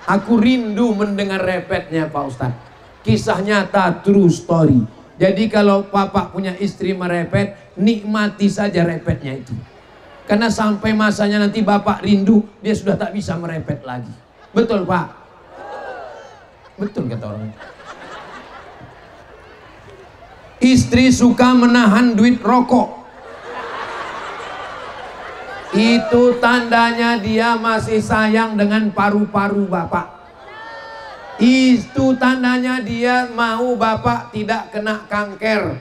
A: Aku rindu mendengar repetnya Pak Ustadz. Kisah nyata, true story. Jadi kalau papa punya istri merepet, nikmati saja repetnya itu. Karena sampai masanya nanti bapak rindu, dia sudah tak bisa merepet lagi. Betul Pak? Betul kata orang. Istri suka menahan duit rokok. Itu tandanya dia masih sayang dengan paru-paru bapak. Itu tandanya dia mau bapak tidak kena kanker.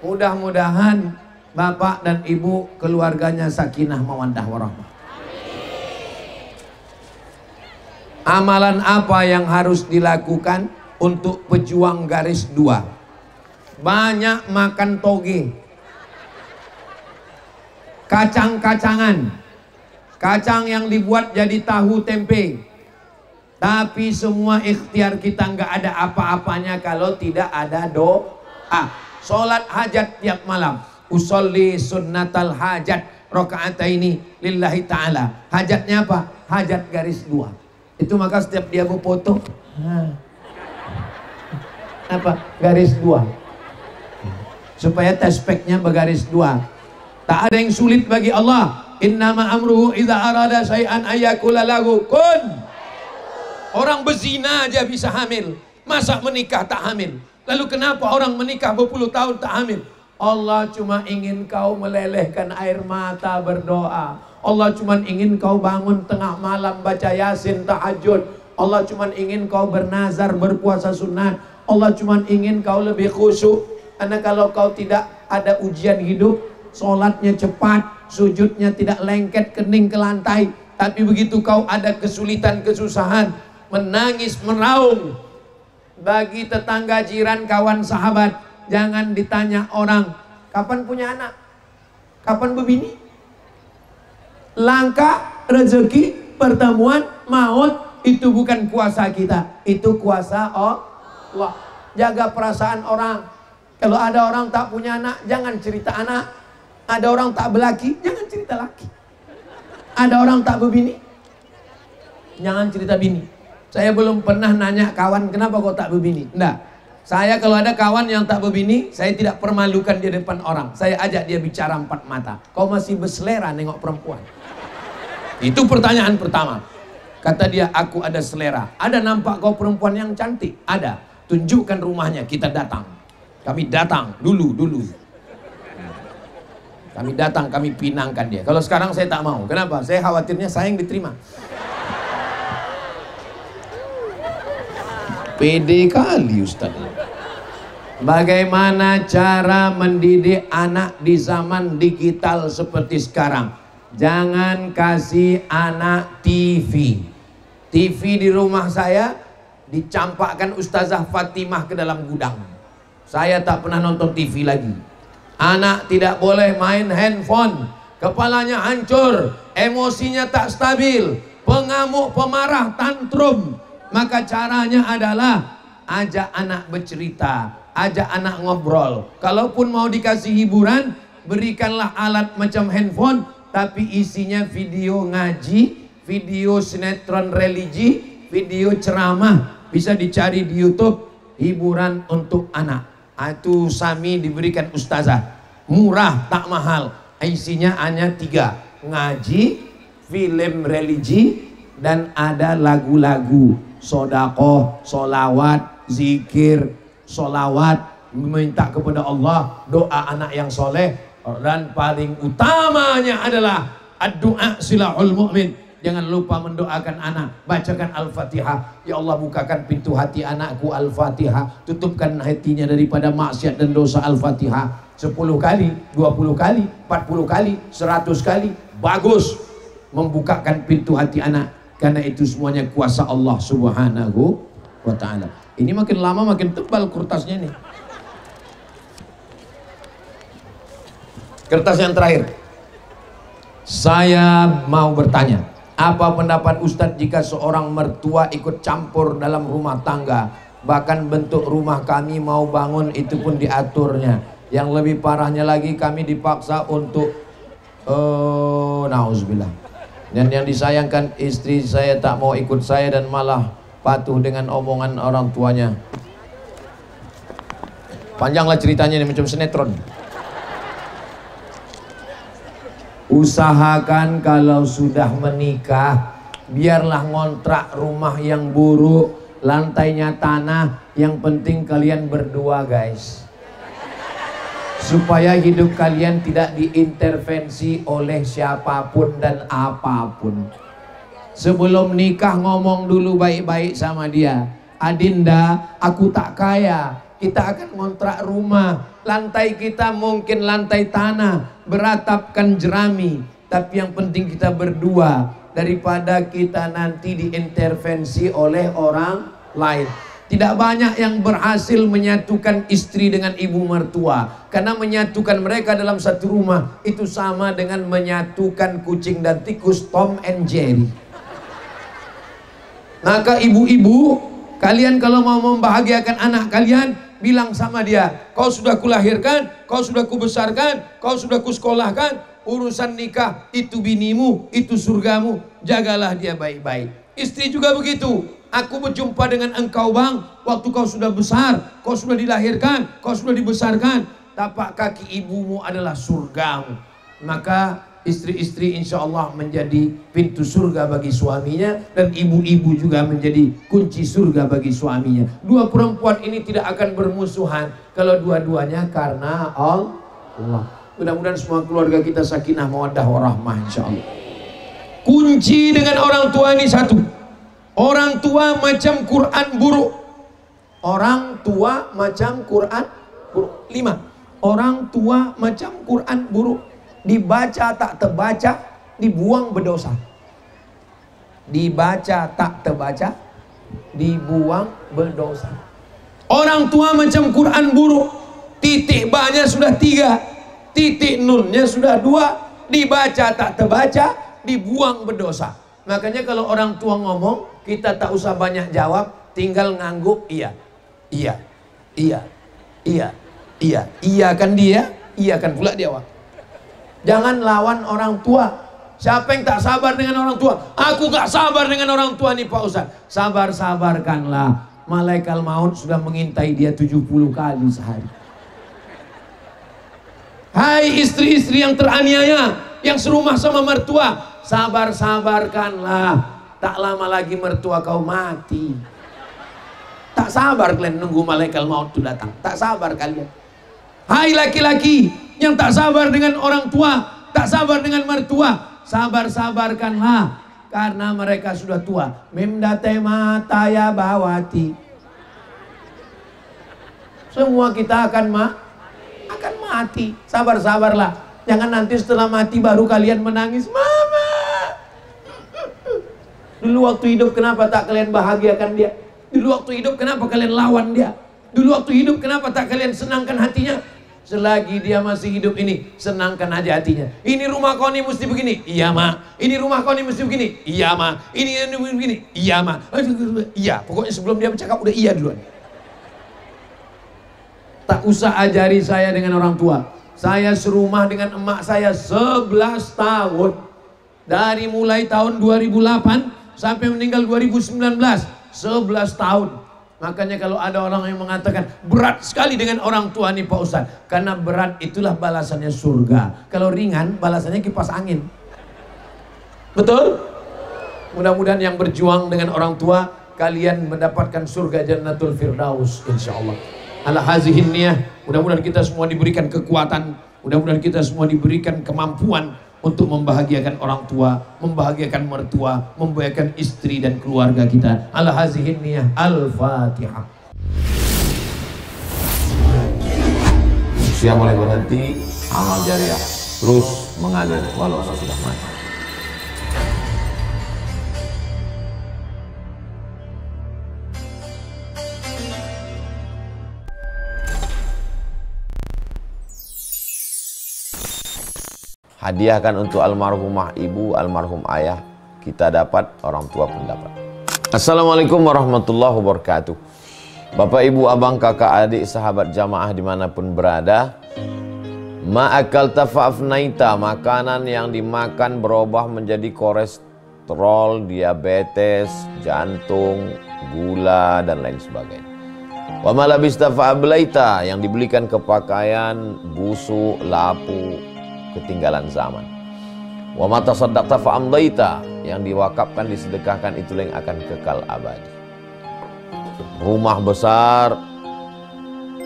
A: Mudah-mudahan bapak dan ibu keluarganya sakinah mawaddah warahmah. Amalan apa yang harus dilakukan untuk pejuang garis 2? Banyak makan toge, kacang-kacangan, kacang yang dibuat jadi tahu tempe. Tapi semua ikhtiar kita nggak ada apa-apanya kalau tidak ada doa. Sholat hajat tiap malam, usolli sunnatal hajat rakaataini lillahi ta'ala. Hajatnya apa? Hajat garis 2. Itu maka setiap dia mau foto, apa? Garis 2. Supaya tespeknya bergaris 2. Tak ada yang sulit bagi Allah. Innama amruhu idza arada syai'an ayyakula lahu kun. Orang berzina aja bisa hamil, masa menikah tak hamil? Lalu kenapa orang menikah berpuluh tahun tak hamil? Allah cuma ingin kau melelehkan air mata berdoa. Allah cuma ingin kau bangun tengah malam baca yasin tahajud. Allah cuma ingin kau bernazar berpuasa sunat. Allah cuma ingin kau lebih khusyuk. Karena kalau kau tidak ada ujian hidup, sholatnya cepat, sujudnya tidak lengket kening ke lantai. Tapi begitu kau ada kesulitan, kesusahan, menangis, meraung, bagi tetangga, jiran, kawan, sahabat, jangan ditanya orang kapan punya anak, kapan berbini. Langkah, rezeki, pertemuan, maut, itu bukan kuasa kita, itu kuasa Allah. Jaga perasaan orang. Kalau ada orang tak punya anak, jangan cerita anak. Ada orang tak berlaki, jangan cerita laki. Ada orang tak berbini, jangan cerita bini. Saya belum pernah nanya kawan kenapa kau tak berbini. Enggak. Saya kalau ada kawan yang tak berbini, saya tidak permalukan di depan orang. Saya ajak dia bicara 4 mata. Kau masih berselera nengok perempuan? Itu pertanyaan pertama. Kata dia, aku ada selera. Ada nampak kau perempuan yang cantik? Ada. Tunjukkan rumahnya, kita datang. Kami datang dulu. Kami datang, kami pinangkan dia. Kalau sekarang saya tak mau. Kenapa? Saya khawatirnya saya yang diterima. Pede kali Ustaz. Bagaimana cara mendidik anak di zaman digital seperti sekarang? Jangan kasih anak TV. TV di rumah saya dicampakkan Ustazah Fatimah ke dalam gudang. Saya tak pernah nonton TV lagi. Anak tidak boleh main handphone. Kepalanya hancur, emosinya tak stabil, pengamuk, pemarah, tantrum. Maka caranya adalah ajak anak bercerita, ajak anak ngobrol. Kalaupun mau dikasih hiburan, berikanlah alat macam handphone, tapi isinya video ngaji, video sinetron religi, video ceramah. Bisa dicari di YouTube, hiburan untuk anak. Itu Sami diberikan ustazah, murah tak mahal. Isinya hanya 3, ngaji, film religi, dan ada lagu-lagu sodakoh, solawat, zikir, solawat, meminta kepada Allah, doa anak yang soleh, dan paling utamanya adalah ad-du'a silahul mu'min. Jangan lupa mendoakan anak, bacakan Al-Fatihah. Ya Allah, bukakan pintu hati anakku, Al-Fatihah. Tutupkan hatinya daripada maksiat dan dosa, Al-Fatihah. 10 kali, 20 kali, 40 kali, 100 kali. Bagus membukakan pintu hati anak. Karena itu semuanya kuasa Allah Subhanahu wa ta'ala. Ini makin lama makin tebal kertasnya nih. Kertas yang terakhir. Saya mau bertanya, apa pendapat Ustadz jika seorang mertua ikut campur dalam rumah tangga? Bahkan bentuk rumah kami mau bangun itu pun diaturnya. Yang lebih parahnya lagi, kami dipaksa untuk nauzubillah. Dan yang disayangkan, istri saya tak mau ikut saya dan malah patuh dengan omongan orang tuanya. Panjanglah ceritanya ini, macam sinetron. Usahakan kalau sudah menikah, biarlah ngontrak rumah yang buruk, lantainya tanah, yang penting kalian berdua guys, supaya hidup kalian tidak diintervensi oleh siapapun dan apapun. Sebelum nikah ngomong dulu baik-baik sama dia, Adinda, aku tak kaya, kita akan ngontrak rumah, lantai kita mungkin lantai tanah, beratapkan jerami, tapi yang penting kita berdua, daripada kita nanti diintervensi oleh orang lain. Tidak banyak yang berhasil menyatukan istri dengan ibu mertua, karena menyatukan mereka dalam satu rumah itu sama dengan menyatukan kucing dan tikus, Tom and Jerry. Maka ibu-ibu, kalian kalau mau membahagiakan anak kalian, bilang sama dia, kau sudah kulahirkan, kau sudah kubesarkan, kau sudah kusekolahkan, urusan nikah itu binimu, itu surgamu, jagalah dia baik-baik. Istri juga begitu, aku berjumpa dengan engkau bang, waktu kau sudah besar, kau sudah dilahirkan, kau sudah dibesarkan, tapak kaki ibumu adalah surgamu. Maka istri-istri insya Allah menjadi pintu surga bagi suaminya, dan ibu-ibu juga menjadi kunci surga bagi suaminya. Dua perempuan ini tidak akan bermusuhan kalau dua-duanya karena Allah. Mudah-mudahan semua keluarga kita sakinah mawaddah warahmah insya Allah. Kunci dengan orang tua ini satu, orang tua macam Quran buruk. Orang tua macam Quran buruk. 5, orang tua macam Quran buruk, dibaca tak terbaca, dibuang berdosa. Dibaca tak terbaca, dibuang berdosa. Orang tua macam Quran buruk, titik ba-nya sudah 3, titik nun-nya sudah 2, dibaca tak terbaca, dibuang berdosa. Makanya kalau orang tua ngomong, kita tak usah banyak jawab, tinggal ngangguk iya, iya, iya, iya, iya, iya kan dia, iya kan pula dia. Jangan lawan orang tua. Siapa yang tak sabar dengan orang tua? Aku gak sabar dengan orang tua nih Pak Ustaz. Sabar-sabarkanlah. Malaikat maut sudah mengintai dia 70 kali sehari. Hai istri-istri yang teraniaya, yang serumah sama mertua, sabar-sabarkanlah. tak lama lagi mertua kau mati. Tak sabar kalian nunggu malaikat maut itu datang. Tak sabar kalian. Hai laki-laki yang tak sabar dengan orang tua, tak sabar dengan mertua, sabar-sabarkanlah karena mereka sudah tua. Memdate mata ya bawati. Semua kita akan mati. Sabar-sabarlah. Jangan nanti setelah mati baru kalian menangis. Mama. Dulu waktu hidup kenapa tak kalian bahagiakan dia? Dulu waktu hidup kenapa kalian lawan dia? Dulu waktu hidup kenapa tak kalian senangkan hatinya? Selagi dia masih hidup ini, senangkan aja hatinya. Ini rumah kau ini mesti begini. Iya, Ma. Ini rumah kau ini mesti begini. Iya, Ma. Ini begini. Iya, Ma. Iya. Pokoknya sebelum dia bercakap udah iya duluan. Tak usah ajari saya dengan orang tua. Saya serumah dengan emak saya 11 tahun. Dari mulai tahun 2008 sampai meninggal 2019. 11 tahun. Makanya kalau ada orang yang mengatakan berat sekali dengan orang tua nih Pak Ustadz, karena berat itulah balasannya surga. Kalau ringan balasannya kipas angin. Betul? Mudah-mudahan yang berjuang dengan orang tua kalian mendapatkan surga Jannatul Firdaus insyaallah. Ala hazihin niyah. Mudah-mudahan kita semua diberikan kekuatan, mudah-mudahan kita semua diberikan kemampuan untuk membahagiakan orang tua, membahagiakan mertua, membahagiakan istri dan keluarga kita. Ala hazihin niyah. Al-Fatihah. Usia mulai berhenti, amal jariah terus mengalir walau sudah mati. Hadiahkan untuk almarhumah ibu, almarhum ayah, kita dapat, orang tua pun dapat. Assalamualaikum warahmatullahi wabarakatuh. Bapak, ibu, abang, kakak, adik, sahabat jamaah dimanapun berada, ma'akalta fa'afnaita, makanan yang dimakan berubah menjadi kolesterol, diabetes, jantung, gula, dan lain sebagainya. Wa malabista fa'ablaita, yang dibelikan ke pakaian, busuk, lapu, ketinggalan zaman. Wa mata saddaqta fa'amdaita, yang diwakafkan, disedekahkan, itulah yang akan kekal abadi. Rumah besar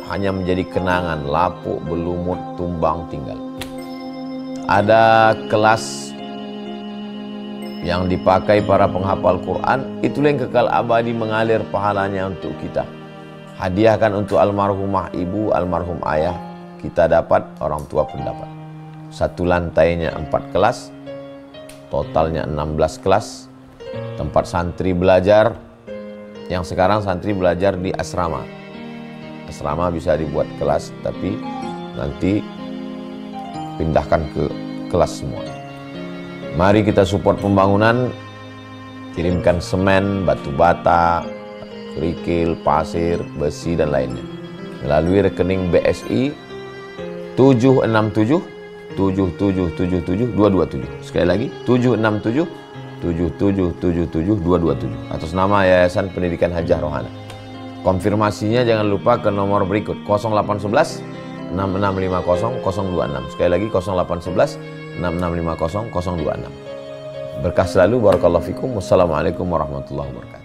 A: hanya menjadi kenangan, lapuk, berlumut, tumbang, tinggal. Ada kelas yang dipakai para penghafal Quran, itulah yang kekal abadi, mengalir pahalanya untuk kita. Hadiahkan untuk almarhumah ibu, almarhum ayah, kita dapat, orang tua pun dapat. Satu lantainya 4 kelas, totalnya 16 kelas, tempat santri belajar. Yang sekarang santri belajar di asrama. Asrama bisa dibuat kelas, tapi nanti pindahkan ke kelas semua. Mari kita support pembangunan, kirimkan semen, batu bata, kerikil, pasir, besi, dan lainnya melalui rekening BSI 767 7777 227. Sekali lagi 767 7777 227 atas nama Yayasan Pendidikan Hajah Rohana. Konfirmasinya jangan lupa ke nomor berikut 0811 6650 026. Sekali lagi 0811 6650 026. Berkah selalu, barakallahu fikum. Wassalamualaikum warahmatullahi wabarakatuh.